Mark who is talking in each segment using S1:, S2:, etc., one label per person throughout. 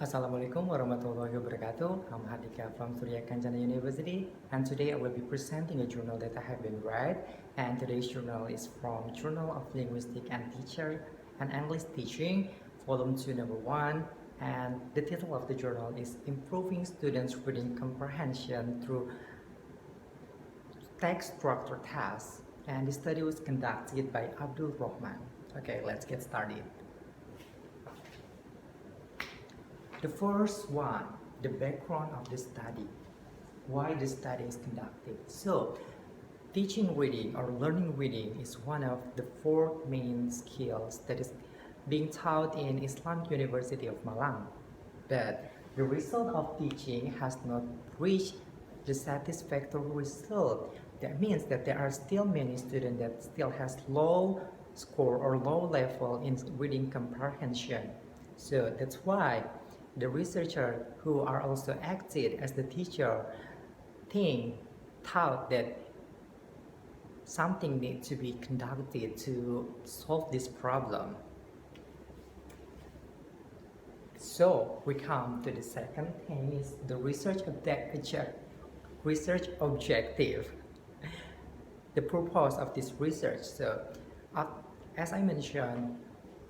S1: Assalamualaikum warahmatullahi wabarakatuh. I'm Hadika from Surya Kancana University, and today I will be presenting a journal that I have been read. And today's journal is from Journal of Linguistics and Teacher and English Teaching, Volume 2, Number 1. And the title of the journal is Improving Students' Reading Comprehension Through Text Structure Tasks. And the study was conducted by Abdul Rahman. Okay, let's get started. The first one, the background of the study, why the study is conducted. So, teaching reading or learning reading is one of the four main skills that is being taught in Islamic University of Malang. But the result of teaching has not reached the satisfactory result. That means that there are still many students that still has low score or low level in reading comprehension. So that's why the researcher who are also acted as the teacher thought that something needs to be conducted to solve this problem. So we come to the second thing is the research objective. The purpose of this research. So as I mentioned,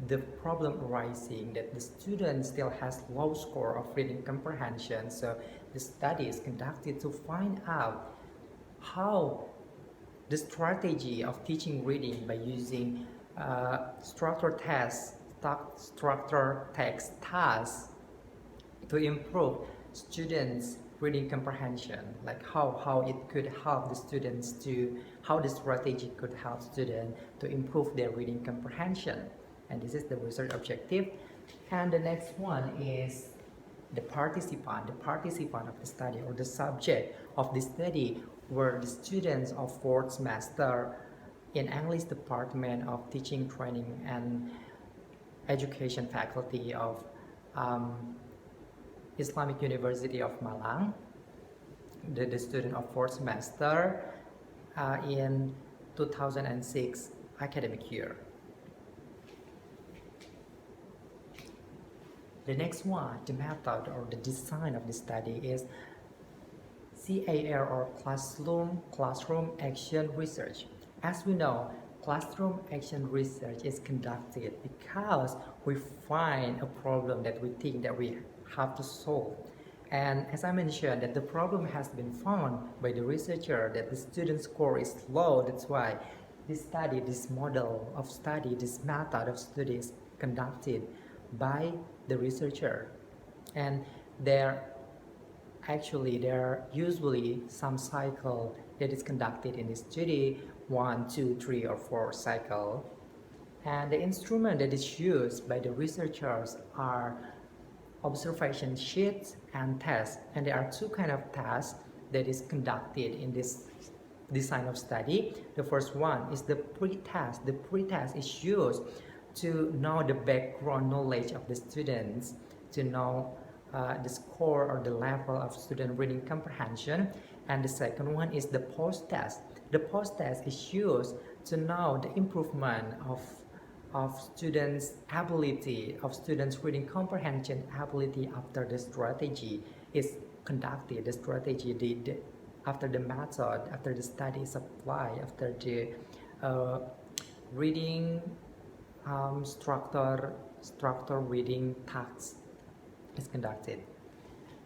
S1: the problem arising that the student still has low score of reading comprehension. So the study is conducted to find out how the strategy of teaching reading by using structured text tasks to improve students' reading comprehension, like how it could help the students to, how the strategy could help students to improve their reading comprehension. And this is the research objective. And the next one is the participant of the study, or the subject of the study were the students of fourth semester in English Department of Teaching, Training and Education faculty of Islamic University of Malang, the student of fourth semester in 2006 academic year. The next one, the method or the design of the study is CAR or Classroom Action Research. As we know, classroom action research is conducted because we find a problem that we think that we have to solve. And as I mentioned, that the problem has been found by the researcher that the student score is low. That's why this study, this model of study, this method of study is conducted by the researcher. And there are usually some cycle that is conducted in this study, 1, 2, 3 or 4 cycle. And the instrument that is used by the researchers are observation sheets and tests. And there are two kinds of tests that is conducted in this design of study. The first one is the pre-test. The pre-test is used to know the background knowledge of the students, to know the score or the level of student reading comprehension. And the second one is the post-test. The post-test is used to know the improvement of students' ability, of students' reading comprehension ability after the strategy is conducted, the strategy after the method, after the study is applied, after the reading structure reading tasks is conducted.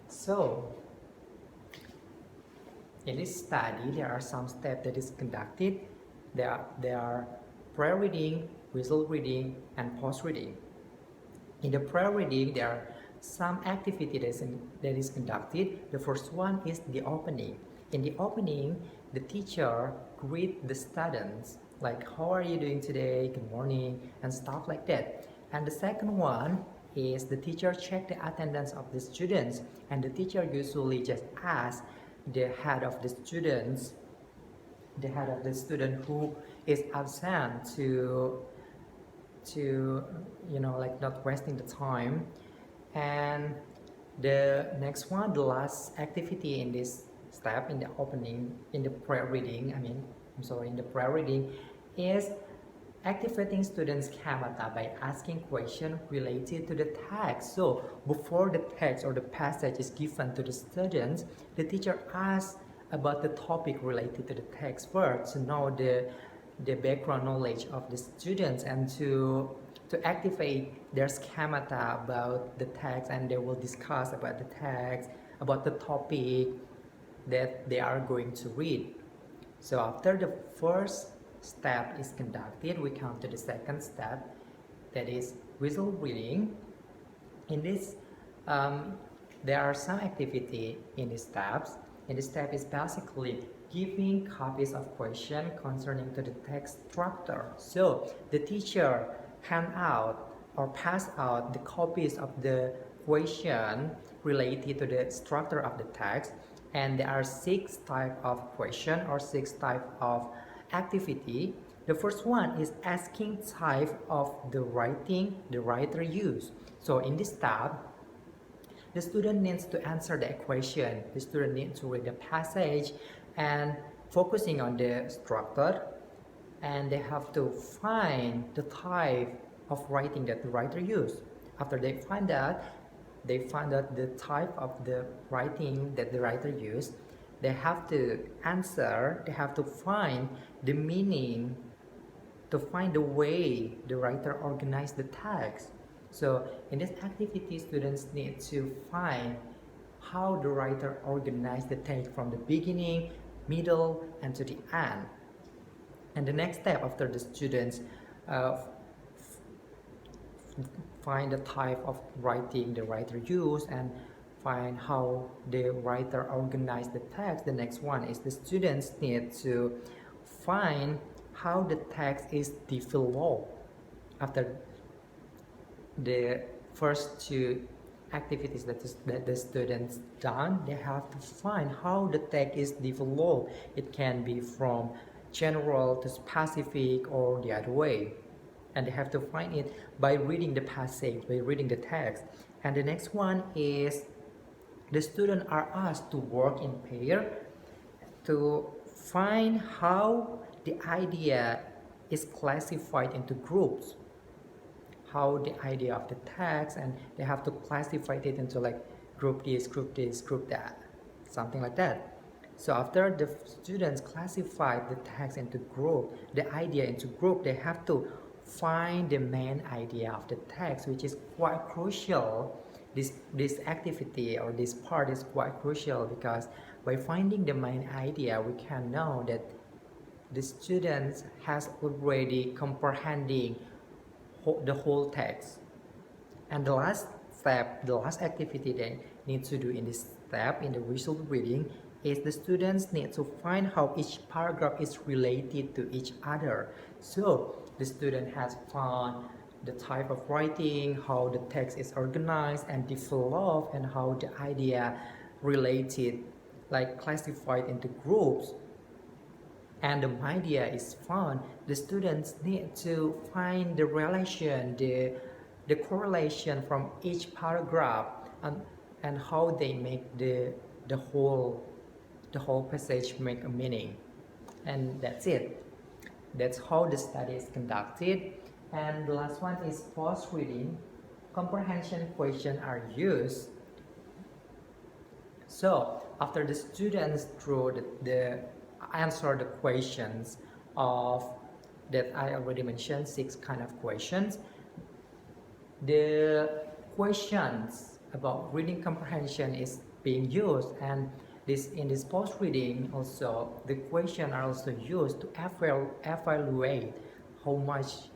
S1: So in this study, there are some steps that is conducted. There are pre-reading, result reading, and post-reading. In the pre-reading, there are some activity that is conducted. The first one is the opening. In the opening, the teacher greets the students, like, how are you doing today, good morning, and stuff like that. And the second one is the teacher check the attendance of the students, and the teacher usually just asks the head of the student who is absent to not wasting the time. And the next one, the last activity in this step, in the opening, in the pre-reading, in the pre-reading is activating students' schemata by asking questions related to the text. So before the text or the passage is given to the students, the teacher asks about the topic related to the text first to know the background knowledge of the students and to activate their schemata about the text, and they will discuss about the text, about the topic that they are going to read. So after the first step is conducted, we come to the second step, that is visual reading. In this, there are some activity in these steps. In this step is basically giving copies of question concerning to the text structure. So the teacher hand out or pass out the copies of the question related to the structure of the text, and there are 6 type of question or 6 type of activity. The first one is asking type of the writing the writer used. So in this tab, the student needs to answer the equation. The student needs to read the passage and focusing on the structure, and they have to find the type of writing that the writer used. After they find out the type of the writing that the writer used, they have to answer, they have to find the meaning, to find the way the writer organized the text. So in this activity, students need to find how the writer organized the text from the beginning, middle, and to the end. And the next step, after the students find the type of writing the writer used and find how the writer organized the text, the next one is the students need to find how the text is developed. After the first 2 activities that the students done, they have to find how the text is developed. It can be from general to specific or the other way, and they have to find it by reading the passage, by reading the text. And the next one is the students are asked to work in pair to find how the idea is classified into groups, how the idea of the text, and they have to classify it into like group this, group this, group that, something like that. So after the students classify the text into group, the idea into group, they have to find the main idea of the text, which is quite crucial. This activity or this part is quite crucial because by finding the main idea, we can know that the students has already comprehending the whole text. And the last step, the last activity they need to do in this step, in the visual reading, is the students need to find how each paragraph is related to each other. So the student has found the type of writing, how the text is organized and developed, and how the idea related, like classified into groups, and the idea is found. The students need to find the relation, the correlation from each paragraph, and how they make the whole passage make a meaning. And that's it. That's how the study is conducted. And the last one is post-reading. Comprehension questions are used. So after the students drew the answer the questions of that I already mentioned, 6 kind of questions, the questions about reading comprehension is being used, and in this post reading also the questions are also used to evaluate how much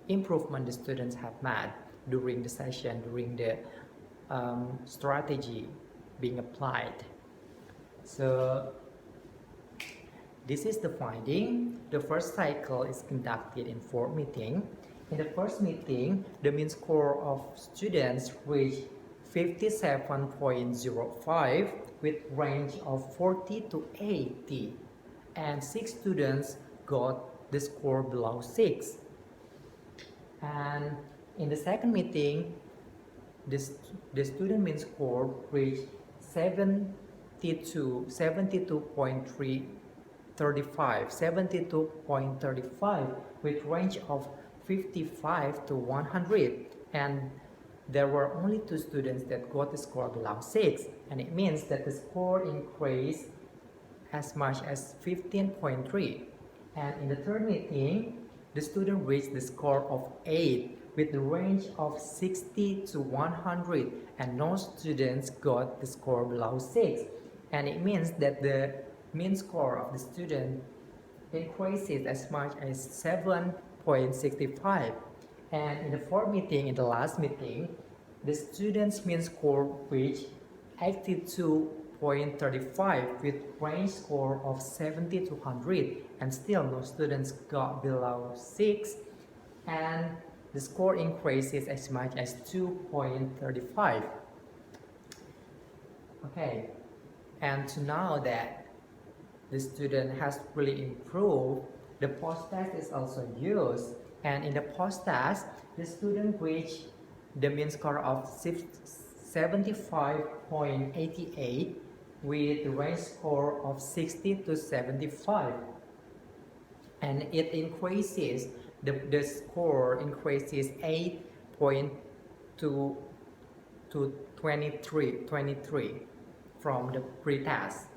S1: improvement the students have made during the session, during the strategy being applied. So this is the finding. The first cycle is conducted in 4 meetings. In the first meeting, the mean score of students reached 57.05 with range of 40 to 80, and 6 students got the score below 6. And in the second meeting, the student mean score reached 72.35 with range of 55 to 100, and there were only 2 students that got the score below 6, and it means that the score increased as much as 15.3. And in the third meeting, the student reached the score of 8 with the range of 60 to 100, and no students got the score below 6. And it means that the mean score of the student increases as much as 7.65. And in the fourth meeting, in the last meeting, the student's mean score reached 82.35 with range score of 70 to 100, and still no students got below 6, and the score increases as much as 2.35. Okay, and to know that the student has really improved, the post-test is also used, and in the post-test, the student reached the mean score of 75.88 with the range score of 60 to 75, and it increases, the score increases 8 to 23 from the pre-test.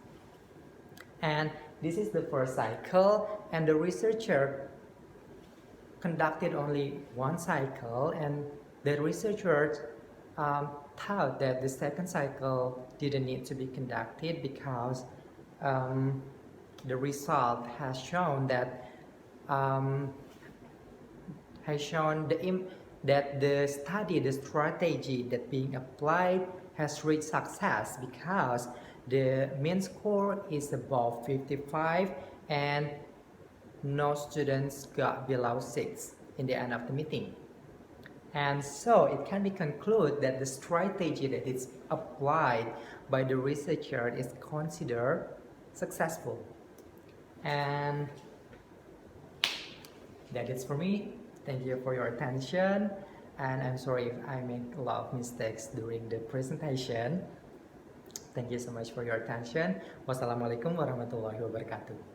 S1: And this is the first cycle, and the researcher conducted only one cycle, and the researchers thought that the second cycle didn't need to be conducted because the result has shown that the study, the strategy that being applied has reached success because the mean score is above 55 and no students got below 6 in the end of the meeting. And so it can be concluded that the strategy that is applied by the researcher is considered successful. And that is for me. Thank you for your attention, and I'm sorry if I make a lot of mistakes during the presentation. Thank you so much for your attention. Wassalamualaikum warahmatullahi wabarakatuh.